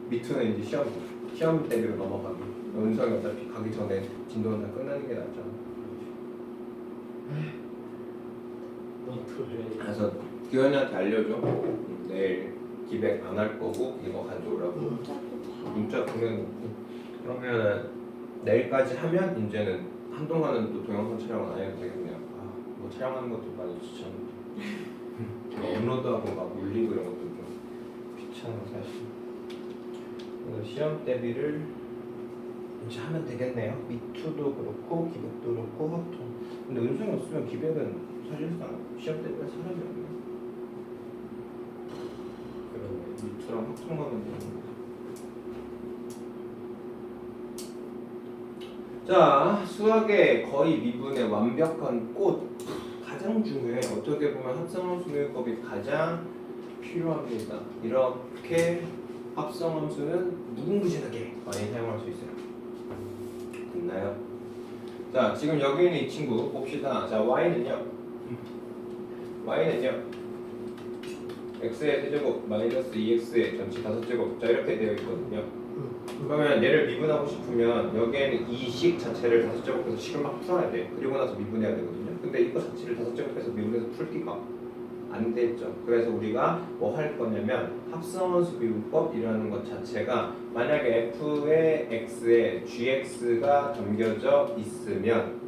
미투는 이제 시험 대비로 넘어가기. 은성이 어차피 가기 전에 진도는 다 끝나는 게 낫잖아. 그래서 규현이한테 알려줘. 내일 기백 안 할 거고 이거 가져오라고. 문자 보내놓고. 그러면 내일까지 하면 이제는 한동안은 또 동영상 촬영은 안 해도 되겠네요. 뭐 촬영하는 것도 많이 귀찮은데. 업로드하고 막 올리고 이런 것도 좀 귀찮아 사실. 그래서 시험 대비를 이제 하면 되겠네요. 미투도 그렇고 기백도 그렇고 합통. 근데 은성이 없으면 기백은 사실상 시험 대비할 사람이 없네. 그러네. 미투랑 합통하면 되는 거. 자, 수학의 거의 미분의 완벽한 꽃 가장 중요해. 어떻게 보면 합성함수법이 가장 필요합니다. 이렇게 합성함수는 무궁무진하게 많이 사용할 수 있어요. 됐나요? 자, 지금 여기 있는 이 친구 봅시다. 자, y는요 x의 세제곱 마이너스 2x의 전체 5제곱. 자, 이렇게 되어 있거든요. 그러면 얘를 미분하고 싶으면 여기에는 이 식 자체를 5제곱해서 식을 막 풀어야 돼. 그리고 나서 미분해야 되거든요. 근데 이거 자체를 5제곱해서 미분해서 풀기가 안 됐죠. 그래서 우리가 뭐 할 거냐면 합성함수 미분법이라는 것 자체가 만약에 f의 x에 gx가 담겨져 있으면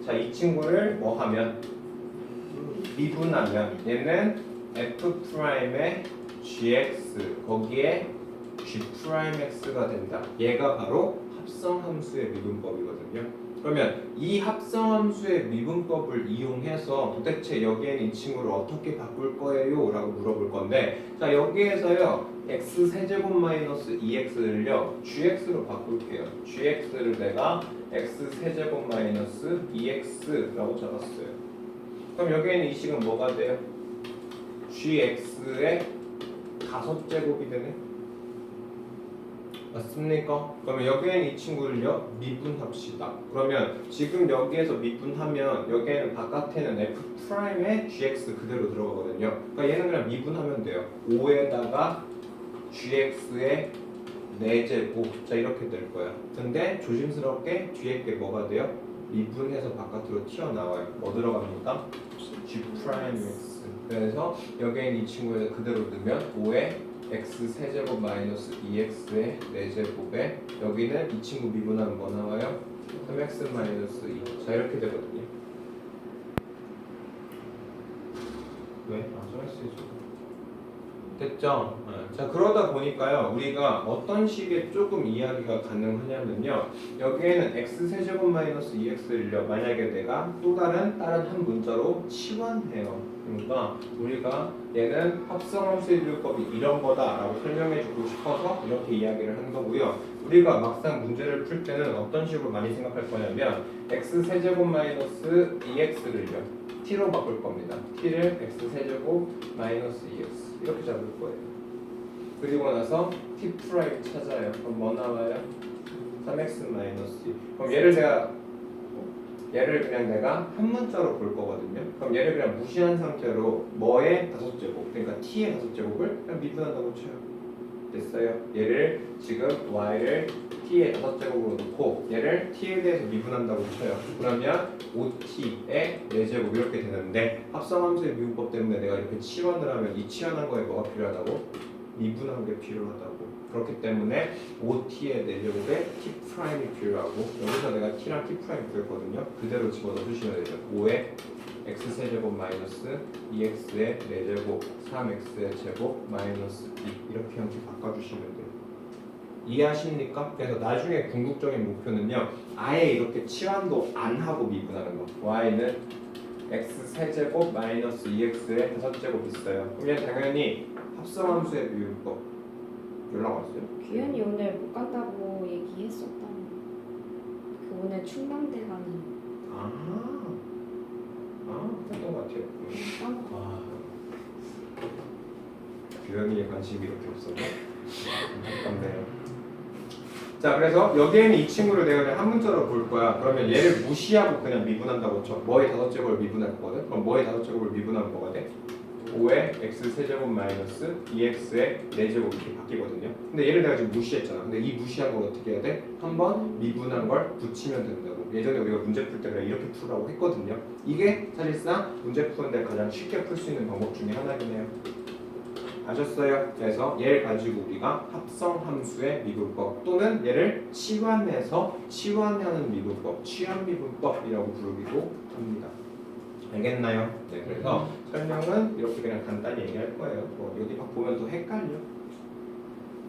자, 이 친구를 뭐 하면 미분하면 얘는 f'의 gx 거기에 g'x가 된다. 얘가 바로 합성함수의 미분법이거든요. 그러면 이 합성함수의 미분법을 이용해서 도대체 여기에는 이 친구를 어떻게 바꿀 거예요? 라고 물어볼 건데 자, 여기에서요 x 세제곱 마이너스 2x를요 gx로 바꿀게요. gx를 내가 x 세제곱 마이너스 2x라고 적었어요. 그럼 여기에는 이 식은 뭐가 돼요? gx의 5제곱이 되네. 맞습니까? 그러면 여기에는 이 친구를요 미분합시다. 그러면 지금 여기에서 미분하면 여기에는 바깥에는 f'의 gx 그대로 들어가거든요. 그러니까 얘는 그냥 미분하면 돼요. 5에다가 gx의 4제곱. 자, 이렇게 될 거야. 근데 조심스럽게 뒤에 게 뭐가 돼요? 미분해서 바깥으로 튀어나와요. 뭐 들어갑니까? g'x. 그래서 여기에는 이 친구에서 그대로 넣으면 5에 x 세제곱 마이너스 2x의 4제곱에 여기는 이 친구 미분하면 뭐 나와요? 3x 마이너스 2. 자, 이렇게 되거든요. 왜? 써있어야죠. 됐죠? 자, 그러다 보니까요 우리가 어떤 식의 조금 이야기가 가능하냐면요 여기에는 x 세제곱 마이너스 2x를요 만약에 내가 또 다른 한 문자로 치환해요. 그러니까 우리가 얘는 합성함수의 비율법이 이런 거다 라고 설명해 주고 싶어서 이렇게 이야기를 한 거고요. 우리가 막상 문제를 풀 때는 어떤 식으로 많이 생각할 거냐면 x 세제곱 마이너스 2x를요 t로 바꿀 겁니다. t를 x 세제곱 마이너스 2x 이렇게 잡을 거예요. 그리고 나서 t 프라임 찾아요. 그럼 뭐 나와요? 3x 마이너스 2. 그럼 얘를 그냥 내가 한 문자로 볼 거거든요. 그럼 얘를 그냥 무시한 상태로 뭐의 5제곱, 그러니까 t의 5제곱을 그냥 미분한다고 쳐요. 됐어요? 얘를 지금 y를 t의 5제곱으로 놓고 얘를 t에 대해서 미분한다고 쳐요. 그러면 5t의 4제곱 이렇게 되는데 합성함수의 미분법 때문에 내가 이렇게 치환을 하면 이 치환한 거에 뭐가 필요하다고? 미분한 게 필요하다고. 그렇기 때문에 5t의 4제곱에 t'이 필요하고 여기서 내가 t랑 t' 구했거든요. 그대로 집어넣어 주시면 되죠. 5에 x세제곱 마이너스 2x의 4제곱 3x의 제곱 마이너스 2 이렇게 형식 바꿔주시면 돼요. 이해하십니까? 그래서 나중에 궁극적인 목표는요 아예 이렇게 치환도 안 하고 미분하는 거. y는 x세제곱 마이너스 2x의 5제곱 있어요. 그러면 당연히 합성함수의 비율법 연락 왔어요? 규현이 오늘 못 간다고 얘기했었다. 그 오늘 충남대 가는. 했던 것 같아요. 아. 규현이의 관심이 이렇게 없어서 안타깝네요. 자, 그래서 여기에는 이 친구를 내가 그냥 한 문자로 볼 거야. 그러면 얘를 무시하고 그냥 미분한다고 쳐. 뭐의 5제곱을 미분할 거거든? 그럼 뭐의 5제곱을 미분하면 뭐가 돼? 5의 x세제곱 마이너스 2x의 4제곱 이렇게 바뀌거든요. 근데 얘를 내가 지금 무시했잖아. 근데 이 무시한 걸 어떻게 해야 돼? 한번 미분한 걸 붙이면 된다고. 예전에 우리가 문제 풀 때 그냥 이렇게 풀라고 했거든요. 이게 사실상 문제 푸는데 가장 쉽게 풀 수 있는 방법 중에 하나긴 해요. 아셨어요? 그래서 얘를 가지고 우리가 합성함수의 미분법 또는 얘를 치환하는 미분법, 치환미분법이라고 부르기도 합니다. 알겠나요? 네, 그래서 설명은 이렇게 그냥 간단히 얘기할 거예요. 뭐 여기 막 보면 또 헷갈려.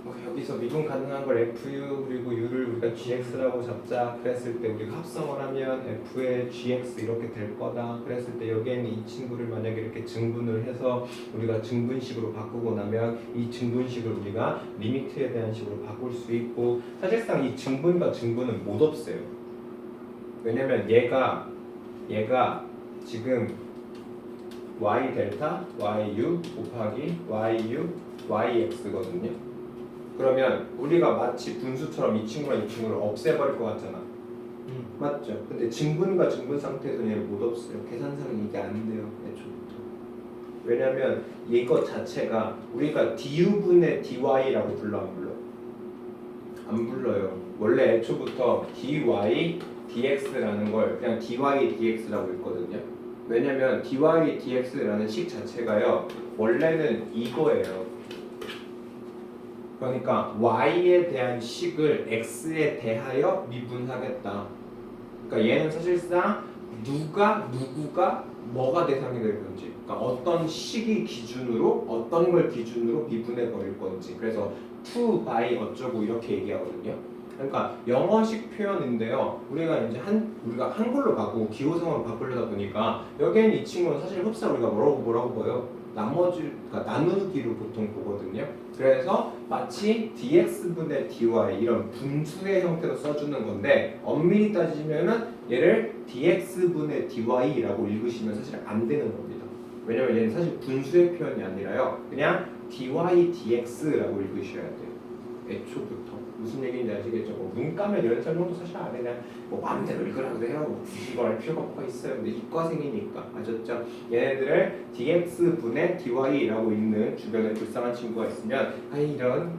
뭐 여기서 미분 가능한 걸 FU 그리고 U를 우리가 GX라고 잡자 그랬을 때 우리가 합성을 하면 F의 GX 이렇게 될 거다 그랬을 때 여기에는 이 친구를 만약에 이렇게 증분을 해서 우리가 증분식으로 바꾸고 나면 이 증분식을 우리가 리미트에 대한 식으로 바꿀 수 있고 사실상 이 증분과 증분은 못 없애요. 왜냐면 얘가 지금 y 델타 yu 곱하기 yu yx거든요. 그러면 우리가 마치 분수처럼 이 친구랑 이 친구를 없애버릴 것 같잖아. 맞죠? 근데 증분과 증분 상태에서는 얘를 못 없애요. 계산상은 이게 안 돼요. 애초부터. 왜냐면 이거 자체가 우리가 du분의 dy라고 불러 안 불러? 안 불러요. 원래 애초부터 dy dx라는 걸 그냥 dy dx라고 했거든요. 왜냐면 dy dx라는 식 자체가요 원래는 이거예요. 그러니까 y에 대한 식을 x에 대하여 미분하겠다. 그러니까 얘는 사실상 누구가 뭐가 대상이 될 건지, 그러니까 어떤 식이 기준으로 어떤 걸 기준으로 미분해 버릴 건지. 그래서 to by 어쩌고 이렇게 얘기하거든요. 그러니까 영어식 표현인데요. 우리가 한글로 바꾸고 기호성으로 바꾸려다 보니까 여기에는 이 친구는 사실 흡사 우리가 뭐라고 봐요? 그러니까 나누기로 보통 보거든요. 그래서 마치 dx분의 dy 이런 분수의 형태로 써주는 건데 엄밀히 따지면은 얘를 dx분의 dy라고 읽으시면 사실 안 되는 겁니다. 왜냐면 얘는 사실 분수의 표현이 아니라요. 그냥 dy dx라고 읽으셔야 돼요. 애초부터. 무슨 얘기인지 아시겠죠? 뭐 문과면 이런 설명도 사실 안 해. 그냥 뭐 마음대로 읽으라고 해요. 뭐 굳이 이거 할 필요가 뭐가 있어요. 근데 이과생이니까. 아셨죠? 얘네들을 dx분의 dy라고 읽는 주변에 불쌍한 친구가 있으면 아이 이런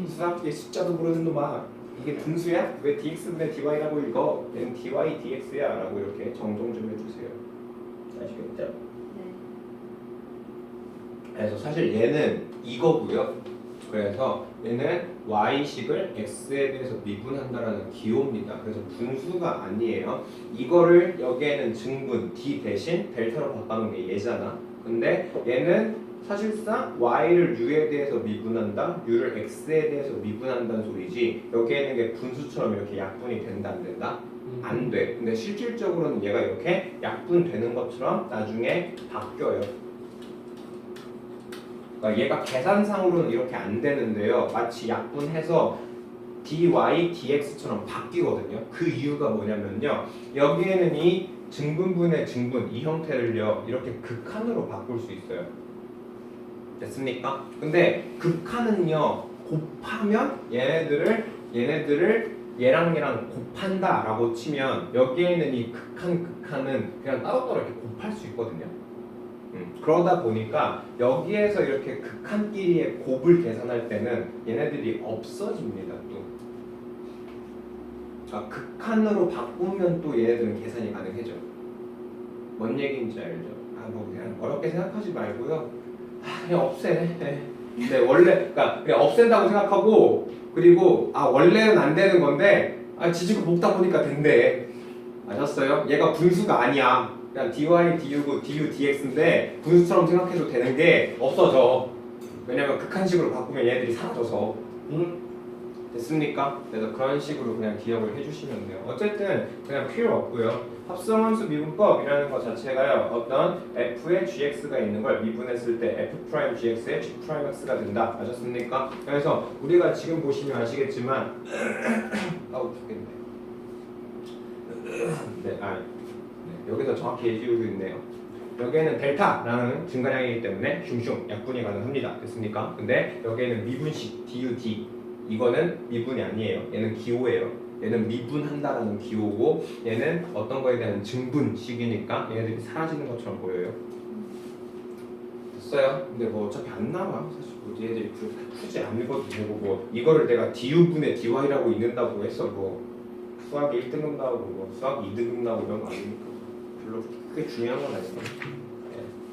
수학의 숫자도 모르는 놈아 이게 분수야? 왜 dx분의 dy라고 읽어? 얘는 dy dx야 라고 이렇게 정정 좀 해주세요. 아시겠죠? 네. 그래서 사실 얘는 이거고요. 그래서 얘는 y식을 x에 대해서 미분한다라는 기호입니다. 그래서 분수가 아니에요. 이거를 여기에는 증분 d 대신 델타로 바꿔놓은 게 얘잖아. 근데 얘는 사실상 y를 u에 대해서 미분한다, u를 x에 대해서 미분한다는 소리지 여기에는 게 분수처럼 이렇게 약분이 된다 안 된다? 안 돼. 근데 실질적으로는 얘가 이렇게 약분되는 것처럼 나중에 바뀌어요. 그러니까 얘가 계산상으로는 이렇게 안 되는데요. 마치 약분해서 dy, dx처럼 바뀌거든요. 그 이유가 뭐냐면요. 여기에는 이 증분분의 증분 이 형태를요. 이렇게 극한으로 바꿀 수 있어요. 됐습니까? 근데 극한은요. 곱하면 얘네들을 얘랑 곱한다라고 치면 여기에는 이 극한은 그냥 따로따로 이렇게 곱할 수 있거든요. 그러다 보니까 여기에서 이렇게 극한끼리의 곱을 계산할 때는 얘네들이 없어집니다. 또 극한으로 바꾸면 또 얘네들은 계산이 가능해져. 뭔 얘기인지 알죠? 뭐 그냥 어렵게 생각하지 말고요. 그냥 없애. 근데 원래 그냥 없앤다고 생각하고 그리고 원래는 안 되는 건데 지지고 볶다 보니까 된대. 아셨어요? 얘가 분수가 아니야. 그냥 dy, du고 du, dx인데 분수처럼 생각해도 되는 게 없어져. 왜냐면 극한식으로 바꾸면 얘들이 사라져서. 됐습니까? 그래서 그런 식으로 그냥 기억을 해주시면 돼요. 어쨌든 그냥 필요 없고요. 합성함수 미분법이라는 것 자체가요. 어떤 f의 gx가 있는 걸 미분했을 때 f' gx의 g'x가 된다. 아셨습니까? 그래서 우리가 지금 보시면 아시겠지만 아우 죽겠네. 네, 여기서 정확히 얘기해주고 있네요. 여기에는 델타라는 증가량이기 때문에 슝슝 약분이 가능합니다. 됐습니까? 근데 여기에는 미분식 DUD 이거는 미분이 아니에요. 얘는 기호예요. 얘는 미분한다라는 기호고 얘는 어떤 거에 대한 증분식이니까 얘네들이 사라지는 것처럼 보여요. 됐어요. 근데 뭐 어차피 안 나와. 사실 뭐 얘들이 굳이 안 읽어도 되고 뭐 이거를 내가 du분의 dy라고 읽는다고 해서 뭐 수학이 1등급 나오고 뭐 수학이 2등급 나오고 이런 거 아니니까 별로 크게 중요한 건 아니고.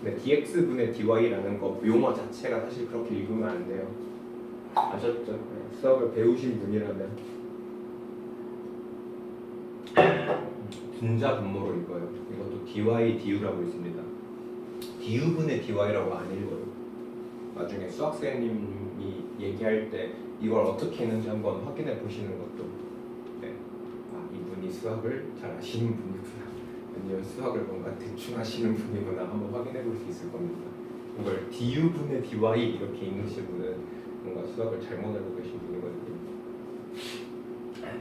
근데 dx분의 dy라는 거 용어 자체가 사실 그렇게 읽으면 안 돼요. 아셨죠? 네, 수학을 배우신 분이라면 분자 분모로 읽어요. 이것도 dy, du라고 있습니다. du분의 dy라고 안 읽어요. 나중에 수학생님이 얘기할 때 이걸 어떻게 했는지 한번 확인해 보시는 것도 네. 아, 이분이 수학을 잘 아시는 분이구나. 아니면 수학을 뭔가 대충 하시는 분이구나 한번 확인해 볼 수 있을 겁니다. 이걸 du분의 dy 이렇게 읽으신 분은 뭔가 수학을 잘못 알고 계신 분이거든요.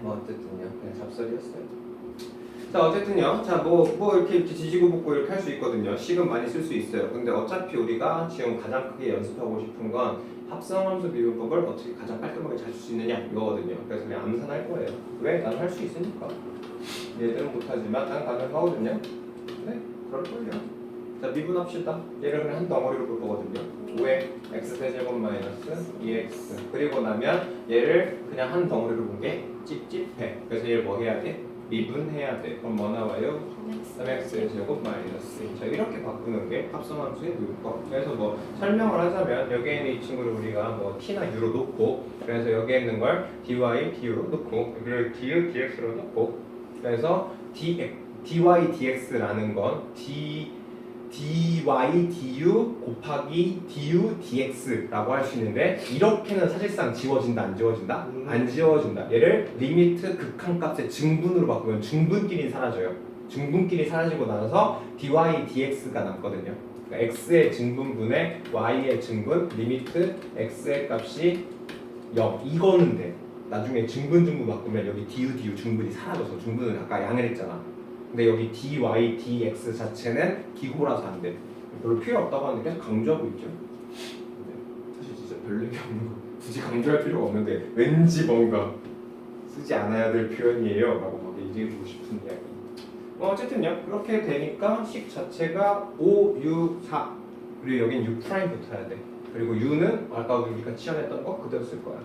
뭐 어쨌든요, 그냥 잡설이었어요. 자 어쨌든요, 자뭐 이렇게 지지고 볶고 이렇게 할 수 있거든요. 식은 많이 쓸 수 있어요. 근데 어차피 우리가 지금 가장 크게 연습하고 싶은 건 합성함수 미분법을 어떻게 가장 깔끔하게 잘 쓸 수 있느냐 이거거든요. 그래서 그냥 암산할 거예요. 왜? 난 할 수 있으니까. 얘들은 못하지만 난 가능하거든요. 네, 그럴걸요. 자 미분합시다. 얘를 그냥 한 덩어리로 볼 거거든요. 5의 x제곱 마이너스 2x 그리고 나면 얘를 그냥 한 덩어리로 본 게 찝찝해. 그래서 얘를 뭐 해야 돼? 미분해야 돼. 그럼 뭐 나와요? 3x 제곱 마이너스. 자 이렇게 바꾸는 게 합성함수의 미분법. 그래서 뭐 설명을 하자면 여기에 있는 이 친구를 우리가 뭐 t나 u로 놓고 그래서 여기에 있는 걸 dy, du로 놓고 여기를 du, dx로 놓고 그래서 dy, dx라는 건 dy, du 곱하기 du, dx라고 할 수 있는데 이렇게는 사실상 지워진다 안 지워진다? 안 지워진다. 얘를 리미트 극한값의 증분으로 바꾸면 증분끼리 사라져요. 증분끼리 사라지고 나서 dy, dx가 남거든요. 그러니까 x의 증분분의 y의 증분 리미트 x의 값이 0 이거는 돼. 나중에 증분 바꾸면 여기 du 증분이 사라져서 증분은 아까 양을 했잖아. 근데 여기 dy, dx 자체는 기호라서 안 돼. 별로 필요 없다고 하는데 계속 강조하고 있죠. 근데 사실 진짜 별 얘기 없는 거 굳이 강조할 필요가 없는데 왠지 뭔가 쓰지 않아야 될 표현이에요 라고 막 얘기해주고 싶은 이야기. 어쨌든요 그렇게 되니까 식 자체가 5, U, 4 그리고 여긴 U' 붙어야 돼. 그리고 U는 아까 우리가 치환했던 거 그대로 쓸 거야.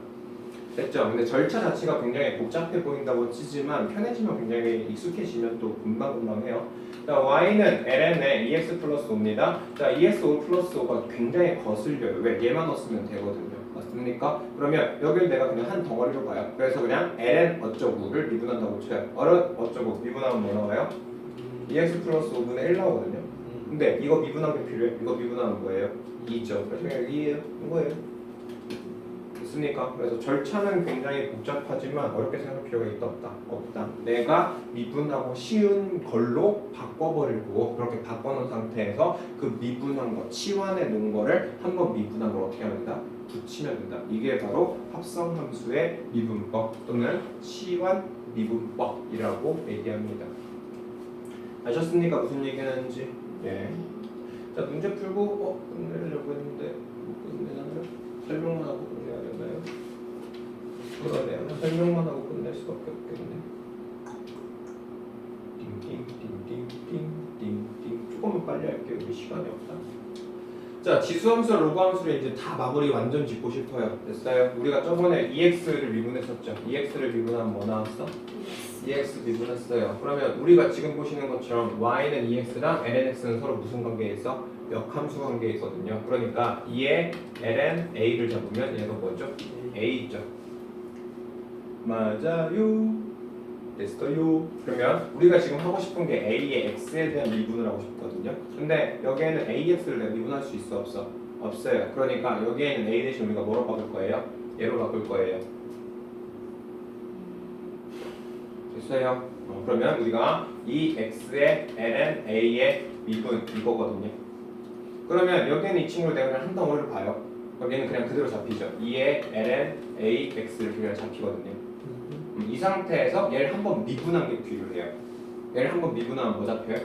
됐죠? 근데 절차 자체가 굉장히 복잡해 보인다고 치지만 편해지면 굉장히 익숙해지면 또 금방금방 해요. 자, y는 ln에 ex 플러스 5입니다. 자, ex5 플러스 5가 굉장히 거슬려요. 왜? 얘만 넣었으면 되거든요. 맞습니까? 그러면 여기를 내가 그냥 한 덩어리로 봐요. 그래서 그냥 ln 어쩌고를 미분한다고 쳐요. 어쩌고 미분하면 뭐 나와요? ex 플러스 5분의 1 나오거든요. 근데 이거 미분한 게 필요해. 이거 미분하면 뭐예요? 2죠. 그래서 그냥 2예요. 이거예요. 됐습니까? 그래서 절차는 굉장히 복잡하지만 어렵게 생각할 필요가 있다 없다. 내가 미분하고 쉬운 걸로 바꿔버리고 그렇게 바꿔놓은 상태에서 그 미분한 거 치환해 놓은 거를 한번 미분한 걸 어떻게 하면 된다? 붙이면 된다. 이게 바로 합성함수의 미분법 또는 치환 미분법이라고 얘기합니다. 아셨습니까? 무슨 얘기하는지? 예. 자 문제 풀고 끝내려고 했는데 못 끝내나요? 설명만 하고 끝내야 되나요? 그러네요. 설명만 하고 끝낼 수밖에 없겠네. 띵띵띵띵띵띵띵. 조금만 빨리 할게요. 우리 시간이 없다. 자 지수함수와 로그함수를 이제 다 마무리 완전 짓고 싶어요. 됐어요? 우리가 저번에 EX를 미분했었죠. EX를 미분하면 뭐 나왔어? EX 미분했어요. 그러면 우리가 지금 보시는 것처럼 Y는 EX랑 LNX는 서로 무슨 관계에 있어? 역함수 관계에 있거든요. 그러니까 2에 ln A를 잡으면 얘가 뭐죠? A죠. 맞아요. 됐어요. 그러면 우리가 지금 하고 싶은 게 A의 X에 대한 미분을 하고 싶거든요. 근데 여기에는 AX를 내가 미분할 수 있어 없어? 없어요. 그러니까 여기에는 A 대신 우리가 뭐로 바꿀 거예요? 얘로 바꿀 거예요. 됐어요. 그러면 우리가 이 X의 ln A의 미분 이거거든요. 그러면 여기에는 이 친구를 내가 그냥 한 덩어리로 봐요. 그럼 얘는 그냥 그대로 잡히죠. 2의 ln A X를 그냥 잡히거든요. 이 상태에서 얘를 한번 미분한 게 필요해요. 얘를 한번 미분하면 뭐 잡혀요?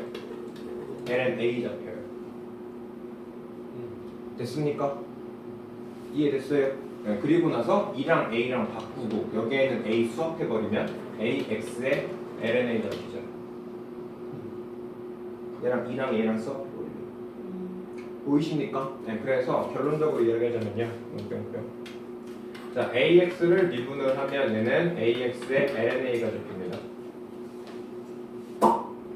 ln A 잡혀요. 됐습니까? 이해됐어요? 네, 그리고 나서 2랑 A랑 바꾸고 여기에는 A 수합해버리면 AX에 ln A 잡히죠. 얘랑 2랑 A랑 수합해버리면 보이십니까? 네, 그래서 결론적으로 이야기하자면요. 자, AX를 미분을 하면 얘는 AX의 LNA가 잡힙니다.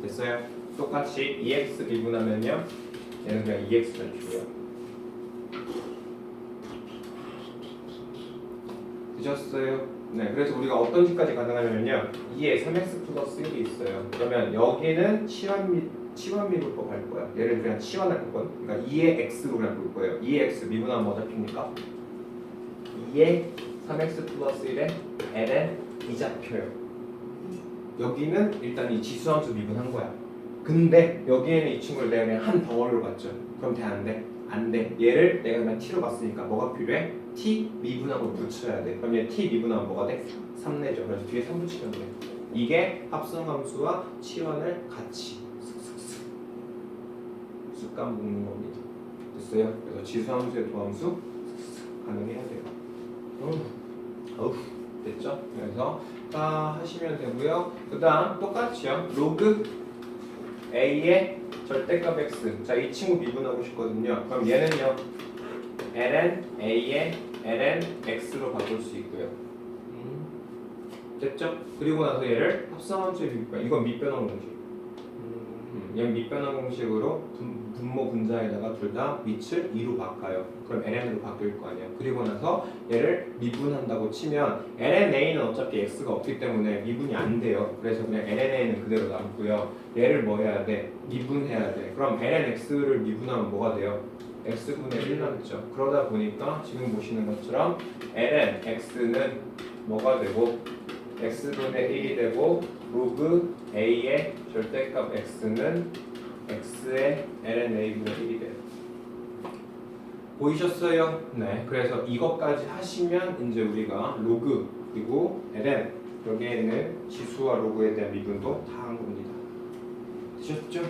됐어요? 똑같이 EX 미분하면요. 얘는 그냥 EX 잡히고요. 되셨어요? 네, 그래서 우리가 어떤 식까지 가능하냐면요. 2에 3x 플러스 1이 있어요. 그러면 여기는 치환 미분법 할 거야. 얘를 그냥 치환할 거거든. 그러니까 2의 x로 그냥 볼 거예요. 2의 x 미분하면 뭐 잡힙니까? 2의 3x 플러스 1에 ln 2 잡혀요. 여기는 일단 이 지수함수 미분한 거야. 근데 여기에는 이 친구를 내가 그냥 한 덩어리로 봤죠. 그럼 돼, 안 돼? 안 돼. 얘를 내가 그냥 t로 봤으니까 뭐가 필요해? t 미분하고 붙여야 돼. 그럼 얘 t 미분하면 뭐가 돼? 3 내죠. 그래서 뒤에 3 붙이면 돼. 이게 합성함수와 치환을 같이 습관 묶는 겁니다. 됐어요? 그래서 지수함수의 도함수 가능해야 돼요. 됐죠? 그래서 다 하시면 되고요. 그 다음 똑같이요. 로그 a의 절대값 x. 자, 이 친구 미분하고 싶거든요. 그럼 얘는요. ln a의 ln x로 바꿀 수 있고요. 됐죠? 그리고 나서 얘를 합성함수의 비교과. 이건 밑변환 공식. 얘는 밑변환 공식으로 분모 분자에다가 둘 다 밑을 2로 바꿔요. 그럼 ln으로 바뀔 거 아니에요. 그리고 나서 얘를 미분한다고 치면 lna는 어차피 x가 없기 때문에 미분이 안 돼요. 그래서 그냥 lna는 그대로 남고요. 얘를 뭐 해야 돼? 미분해야 돼. 그럼 lnx를 미분하면 뭐가 돼요? x분의 1 남죠. 그러다 보니까 지금 보시는 것처럼 lnx는 뭐가 되고 x분의 1이 되고 로그 a의 절대값 x는 x의 lna분의 1이 돼요. 보이셨어요? 네. 그래서 이것까지 하시면 이제 우리가 로그 그리고 ln 여기에 있는 지수와 로그에 대한 미분도 다 한 겁니다. 되셨죠?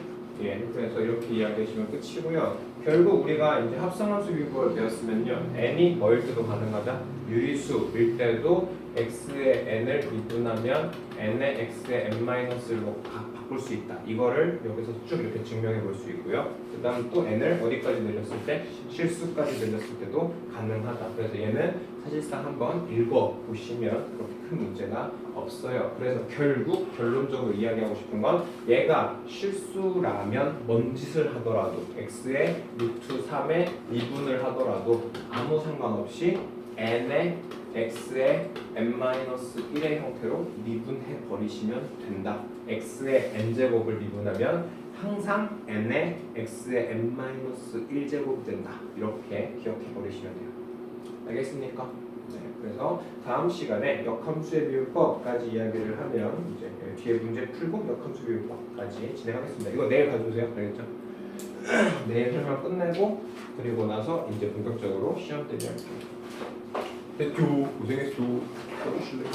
예. 그래서 이렇게 이야기하시면 끝이고요. 결국 우리가 이제 합성함수 비법을 배웠으면요. n이 뭐일 때도 가능하다? 유리수일 때도 x의 n을 미분하면 n의 x의 n-로 바꿀 수 있다. 이거를 여기서 쭉 이렇게 증명해 볼 수 있고요. 그 다음 또 n을 어디까지 늘렸을 때? 실수까지 늘렸을 때도 가능하다. 그래서 얘는 사실상 한번 읽어보시면 그렇게 큰 문제가 없어요. 그래서 결국 결론적으로 이야기하고 싶은 건 얘가 실수라면 뭔 짓을 하더라도 x의 루트 3의 미분을 하더라도 아무 상관없이 n의 x의 n-1의 형태로 미분해 버리시면 된다. x의 n제곱을 미분하면 항상 n의 x의 n-1제곱 된다. 이렇게 기억해 버리시면 돼요. 알겠습니까? 네, 그래서 다음 시간에 역함수의 비율법까지 이야기를 하면 이제 뒤에 문제 풀고 역함수 비율법까지 진행하겠습니다. 이거 내일 가져오세요. 알겠죠? 내일 설명 끝내고 그리고 나서 이제 본격적으로 시험 대비할게요. 됐죠? 고생했어. 써주실래요?